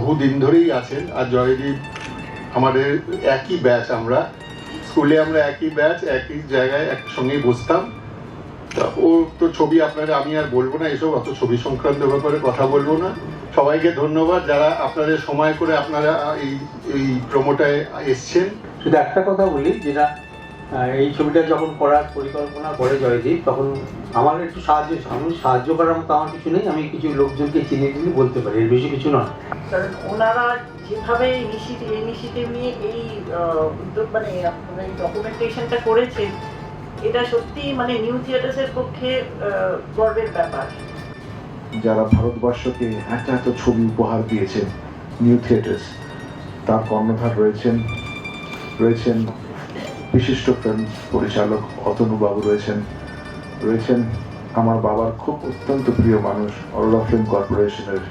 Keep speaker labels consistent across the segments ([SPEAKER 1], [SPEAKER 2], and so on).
[SPEAKER 1] বহুদিন ধরেই আছেন। আর জয়দীপ আমাদের একই ব্যাচ, আমরা স্কুলে আমরা একই ব্যাচ, একই জায়গায় একসঙ্গেই বসতাম। তা ও তো ছবি আপনারা, আমি আর বলবো না এসব, অত ছবি সংক্রান্ত ব্যাপারে কথা বলবো না। সবাইকে ধন্যবাদ যারা আপনাদের সময় করে আপনারা এই প্রোমোটায় এসছেন।
[SPEAKER 2] শুধু একটা কথা বলি, যেটা এই ছবিটা যখন করার পরিকল্পনা করে জয়দীপ, তখন আমার একটু সাহায্য করার মতো আমার কিছু নেই, আমি কিছু লোকজনকে চিনে চিনি বলতে পারি, এর বেশি কিছু নয়।
[SPEAKER 3] কারণ ওনারা যেভাবে ইনিশিয়েটিভ নিয়ে এই উদ্যোগ মানে আপনারা এই ডকুমেন্টেশনটা করেছেন, এটা সত্যি মানে নিউ থিয়েটার্সের পক্ষে গর্বের ব্যাপার।
[SPEAKER 4] যারা ভারতবর্ষকে এত ছবি উপহার দিয়েছেন, নিউ থিয়েটার্স, তার কর্ণধার রয়েছেন বিশিষ্ট ফিল্ম পরিচালক অতনুবাবু, রয়েছেন আমার বাবার খুব অত্যন্ত প্রিয় মানুষ অরোরা ফিল্ম কর্পোরেশনের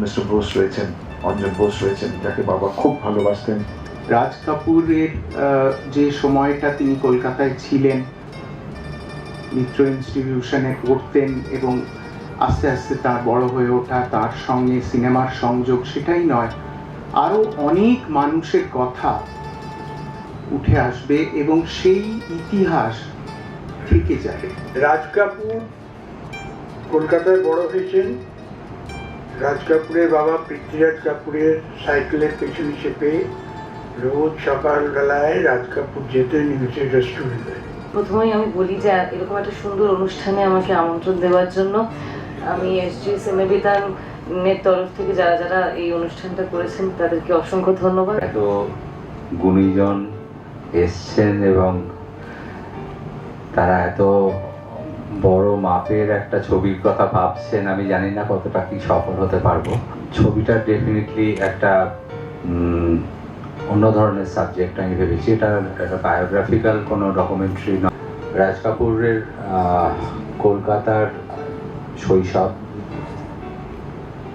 [SPEAKER 4] মিস্টার বোস রয়েছেন, অঞ্জন বোস রয়েছেন, যাকে বাবা খুব ভালোবাসতেন।
[SPEAKER 5] রাজ কাপুরের যে সময়টা তিনি কলকাতায় ছিলেন, মিত্র ইনস্টিটিউশনে পড়তেন এবং আস্তে আস্তে তার বড় হয়ে ওঠা, তার সঙ্গে সিনেমার সংযোগ, সেটাই নয়, আরও অনেক মানুষের কথা উঠে আসবে এবং সেই ইতিহাস থেকে যাবে।
[SPEAKER 6] রাজ কাপুর কলকাতায় বড় হয়েছেন। রাজ কাপুরের বাবা পৃথ্বীরাজ কাপুরের সাইকেলের পেছনে চেপে রোজ সকালবেলায় রাজ কাপুর যেতেন নিউজের রেস্টুরেন্টে।
[SPEAKER 7] প্রথমেই আমি বলি যে এরকম একটা সুন্দর অনুষ্ঠানে আমাকে আমন্ত্রণ দেওয়ার জন্য আমি এসজি সিনেবিতানের তরফ থেকে যারা যারা এই অনুষ্ঠানটা করেছেন তাদেরকে অসংখ্য ধন্যবাদ।
[SPEAKER 8] এত গুণীজন এসছেন এবং তারা এত বড় মাপের একটা ছবির কথা ভাবছেন, আমি জানি না কতটা কি সফল হতে পারবো। ছবিটা ডেফিনেটলি একটা অন্য ধরনের সাবজেক্ট আমি ভেবেছি। এটা একটা বায়োগ্রাফিক্যাল কোনো ডকুমেন্টারি নয়। রাজ কাপুরের কলকাতার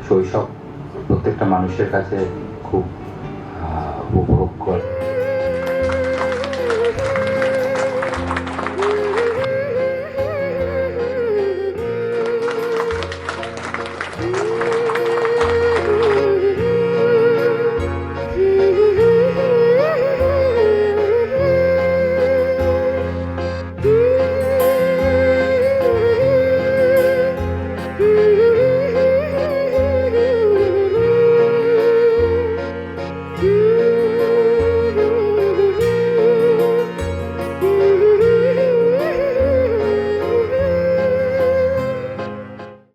[SPEAKER 8] শৈশব প্রত্যেকটা মানুষের কাছে খুব উপভোগ করে।